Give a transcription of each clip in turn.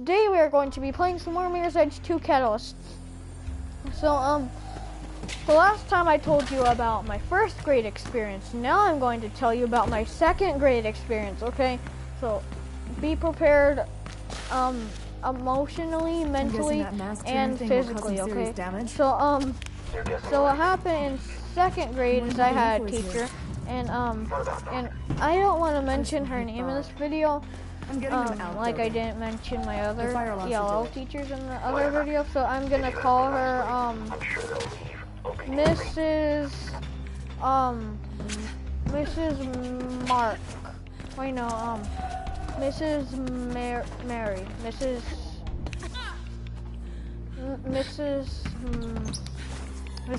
today we are going to be playing some more Mirror's Edge 2 Catalyst. So, the last time I told you about my first grade experience, now I'm going to tell you about my second grade experience, okay? So, be prepared, emotionally, mentally, and physically, okay? So, so what happened in second grade is I had a teacher, and I don't want to mention her name in this video, like I didn't mention my other ELL teachers in the other video, so I'm gonna call her, Mrs. Mark. Wait, no, Mrs. Mary. This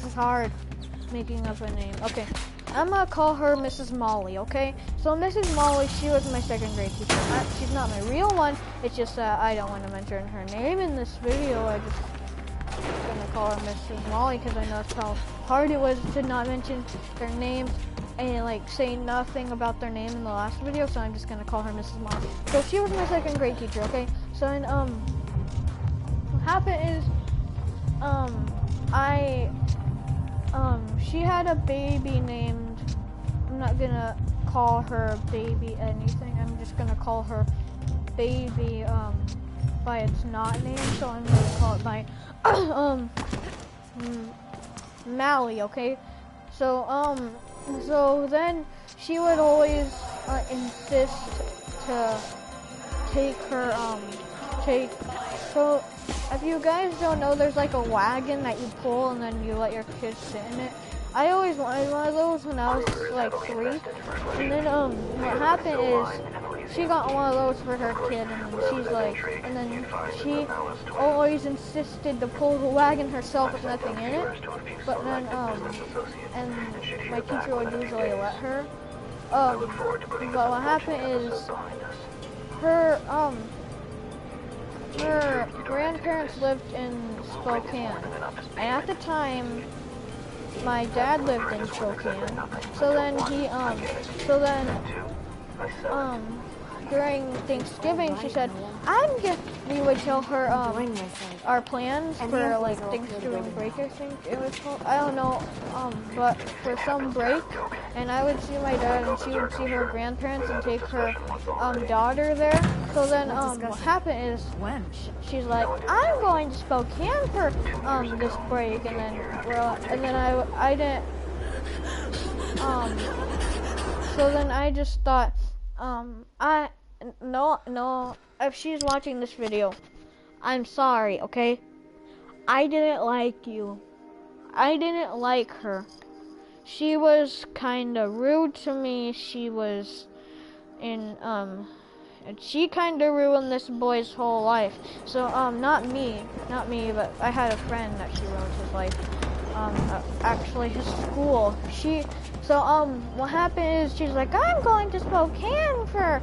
is hard, making up a name. Okay, I'm gonna call her Mrs. Molly, okay? So Mrs. Molly, she was my second grade teacher. She's not my real one, it's just that I don't want to mention her name in this video. I'm gonna call her Mrs. Molly because I know how hard it was to not mention their names and like say nothing about their name in the last video, so I'm just gonna call her Mrs. Molly. So she was my second grade teacher, okay? So and what happened is she had a baby named, I'm not gonna call her baby anything, I'm just gonna call her baby by its not name, so I'm gonna call it by Mally, okay? So so then she would always insist to take her so if you guys don't know, there's like a wagon that you pull and then you let your kids sit in it. I always wanted one of those when I was like 3, and then what happened is she got one of those for her kid, and then she's like, and then she always insisted to pull the wagon herself with nothing in it, but then and my teacher would usually let her. But what happened is her grandparents lived in Spokane, and at the time my dad lived in Spokane. So then during Thanksgiving, she said, we would tell her our plans for like Thanksgiving break, I think it was called. I don't know, but for some break, and I would see my dad and she would see her grandparents and take her daughter there. So then what happened is she's like, I'm going to Spokane for this break, and then I didn't so then I just thought no, if she's watching this video, I'm sorry, okay? I didn't like you. I didn't like her. She was kinda rude to me. She was and she kinda ruined this boy's whole life. So not me, but I had a friend that she ruined his life. Actually his school. What happened is she's like, I'm going to Spokane for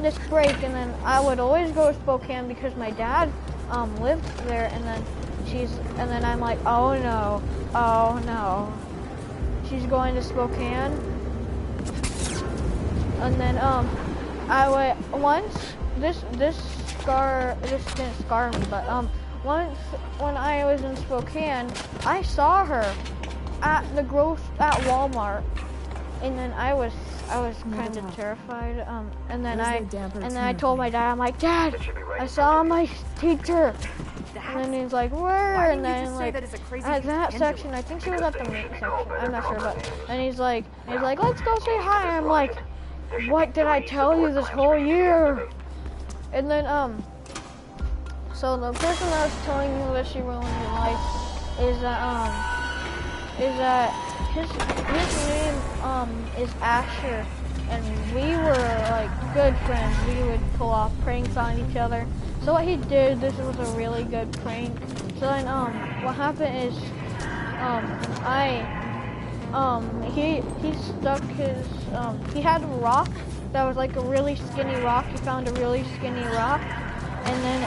this break, and then I would always go to Spokane because my dad lived there, and then I'm like, oh no, she's going to Spokane. And then I would this didn't scar me, but once when I was in Spokane, I saw her at Walmart, and then I was kind of terrified. And then I told my dad, I'm like, Dad, I saw my teacher. And then he's like, where? And then like at that section, I think she was at the main section. I'm not sure, but and he's like, let's go say hi. I'm like, what did I tell you this whole year? And then so the person that was telling you that she ruined your life is that his name is Asher, and we were like good friends. We would pull off pranks on each other. So what he did, this was a really good prank. So then what happened is he stuck his he had a rock that was like a really skinny rock. He found a really skinny rock, and then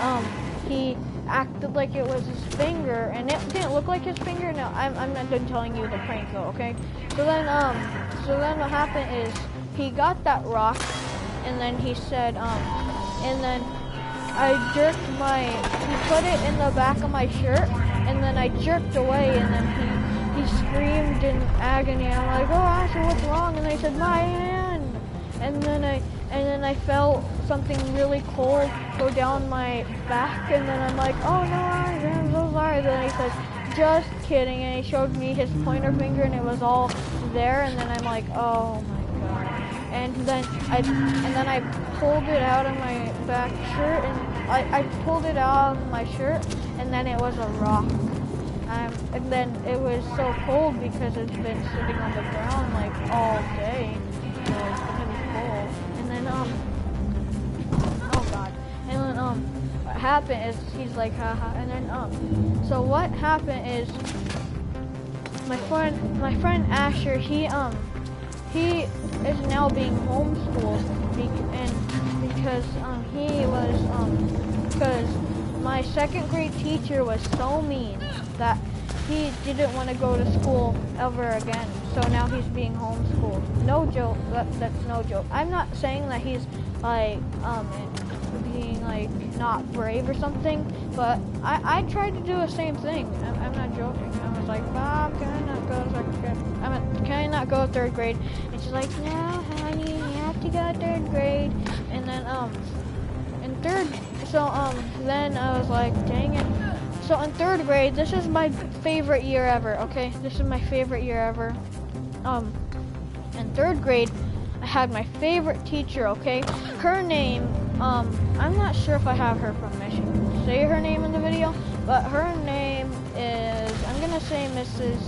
he acted like it was his finger, and it didn't look like his finger. No, I'm not done telling you the prank though, okay? So then what happened is he got that rock, and then he said, and then he put it in the back of my shirt, and then I jerked away, and then he screamed in agony. I'm like, oh, Asher, what's wrong? And I said, my hand. And then I felt something really cold go down my back, and then I'm like, oh no, Asher, I'm so sorry. Then he said, just kidding, and he showed me his pointer finger, and it was all there, and then I'm like, oh my god. And then I pulled it out of my back shirt, and I pulled it out of my shirt, and then it was a rock. And then it was so cold because it's been sitting on the ground like all day, so it's really cold. And then oh god. And then what happened is he's like haha. And then so what happened is my friend Asher, he is now being homeschooled because my second grade teacher was so mean that he didn't want to go to school ever again. So now he's being homeschooled. No joke. That's no joke. I'm not saying that he's like being like not brave or something, but I tried to do the same thing. I'm not joking. I was like, Mom, can I not go to second grade? Can I not go to third grade? And she's like, no, honey, you have to go to third grade. And then then I was like, dang it. So in third grade, this is my favorite year ever. Okay, this is my favorite year ever. In third grade, I had my favorite teacher. Okay, her name. I'm not sure if I have her permission to say her name in the video, but her name is, I'm gonna say Mrs.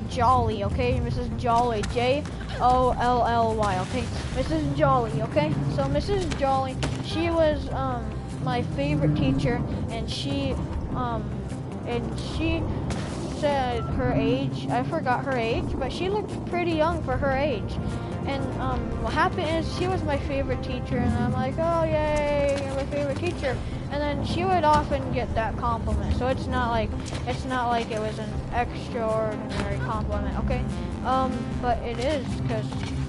Jolly, okay? Mrs. Jolly, Jolly, okay? Mrs. Jolly, okay? So Mrs. Jolly, she was my favorite teacher, and she said her age. I forgot her age, but she looked pretty young for her age. And what happened is she was my favorite teacher, and I'm like, oh yay, you're my favorite teacher. And then she would often get that compliment, so it's not like it was an extraordinary compliment, okay? But it is, because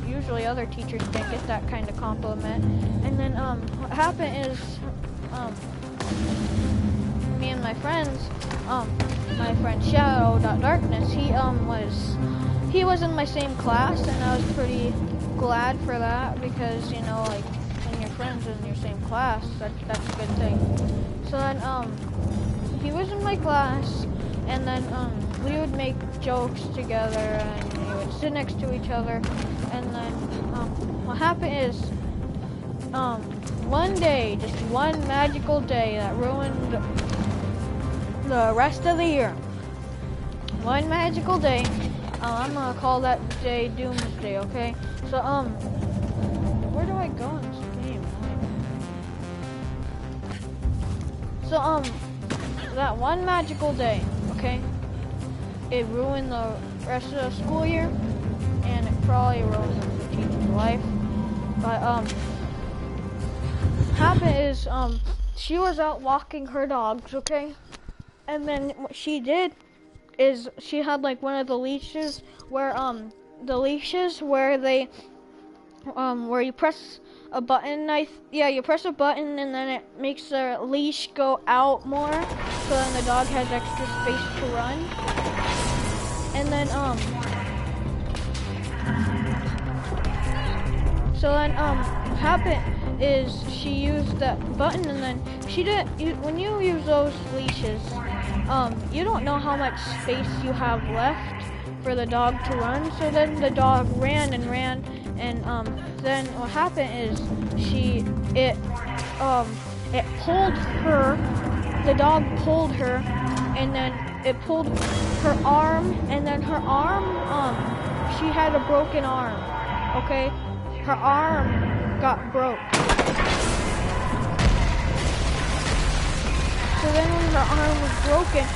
usually other teachers can't get that kind of compliment. And then what happened is me and my friends, my friend Shadow.Darkness, he was in my same class, and I was pretty glad for that, because you know, like, when your friends in your same class, that's a good thing. So then he was in my class, and then we would make jokes together, and we would sit next to each other. And then what happened is one day, just one magical day that ruined the rest of the year. One magical day. I'm gonna call that day Doomsday, okay? So where do I go in this game? So that one magical day, okay? It ruined the rest of the school year, and it probably ruined the teacher's life. But happened is she was out walking her dogs, okay? And then what she did is she had like one of the leashes where they where you press a button. You press a button, and then it makes the leash go out more, so then the dog has extra space to run. And then what happened is she used that button, and then when you use those leashes, you don't know how much space you have left for the dog to run. So then the dog ran and ran, and then what happened is it pulled her. The dog pulled her, and then it pulled her arm, and then her arm, she had a broken arm. Okay, her arm got broke. So then when her arm was broken,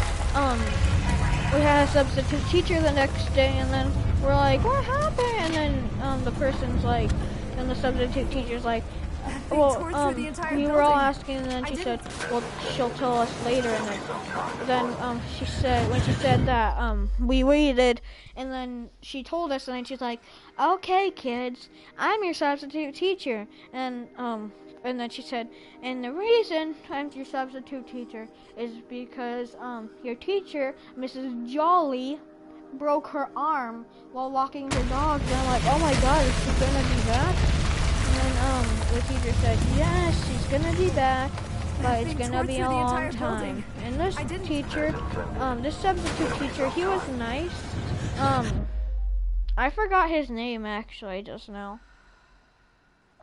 we had a substitute teacher the next day, and then we're like, what happened? And then the person's like, and the substitute teacher's like, well, we were all asking, and then she said, well, she'll tell us later. And then she said, when she said that, we waited, and then she told us, and then she's like, okay, kids, I'm your substitute teacher. And and then she said, and the reason I'm your substitute teacher is because your teacher, Mrs. Jolly, broke her arm while walking her dogs. And I'm like, oh my god, is she gonna be back? And then the teacher said, yes, she's gonna be back, but it's gonna be a long time. And this teacher, this substitute teacher, he was nice. I forgot his name actually just now.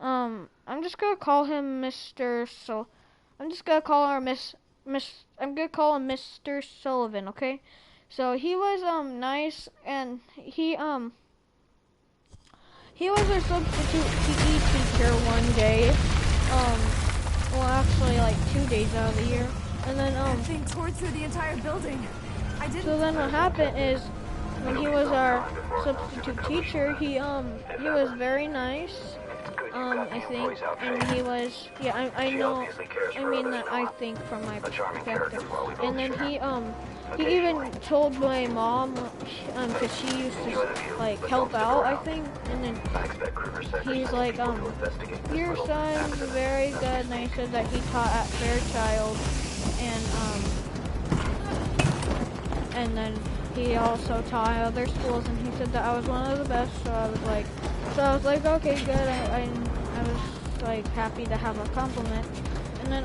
I'm just gonna call him Mr. I'm just gonna call her I'm gonna call him Mr. Sullivan, okay? So he was nice, and he was our substitute PE teacher one day. Well, actually like 2 days out of the year. And then That thing tore through the entire building. So then what happened is, when he was our substitute teacher, he was very nice. I think, and he was, yeah, I know, I mean that I think from my perspective. And then he even told my mom, cause she used to, like, help out, I think, and then he's like, your son's very good, and he said that he taught at Fairchild, and then he also taught at other schools, and he said that I was one of the best, so I was like, okay, good. I was like happy to have a compliment. And then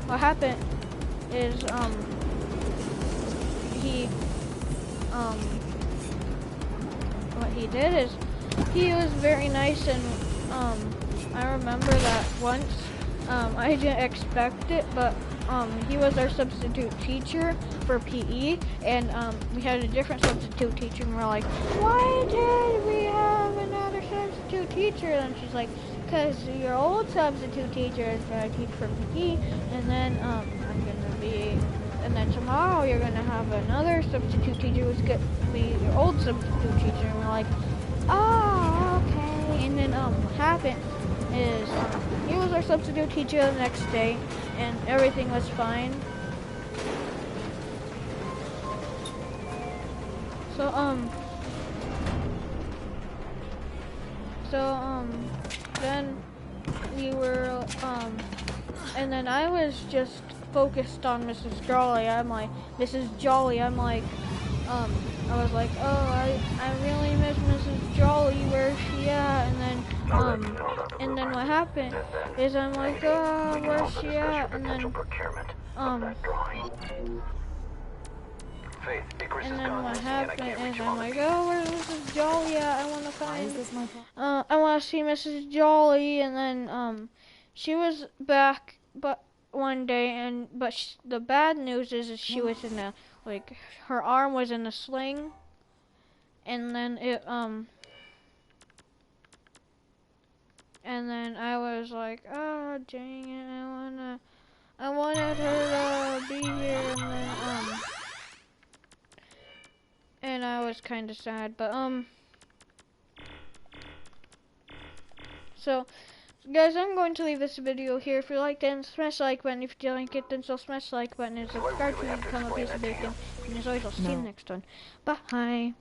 what happened is what he did is he was very nice, and I remember that once I didn't expect it, but he was our substitute teacher for PE, and we had a different substitute teacher, and we're like, why did we have another substitute teacher? And she's like, because your old substitute teacher is going to teach for PE, and then and then tomorrow you're going to have another substitute teacher who's going to be your old substitute teacher. And we're like, oh, okay. And then what happened is he was our substitute teacher the next day, and everything was fine. So then we were and then I was just focused on Mrs. Jolly. I was like, oh, I really miss Mrs. Jolly. Where's she at? And then what happened is I'm like, oh, where's she at? And then what happened is I'm like, oh, where's Mrs. Jolly at? I want to find. I want to see Mrs. Jolly. And then she was back, but one day, the bad news is she was in a, like, her arm was in a sling, and then and then I was like, oh, dang it, I wanted her to be here, and I was kind of sad, but so guys, I'm going to leave this video here. If you liked it, then smash the like button. If you didn't like it, then still smash the like button and subscribe to become a piece of bacon. And as always, I'll see you next one. Bye.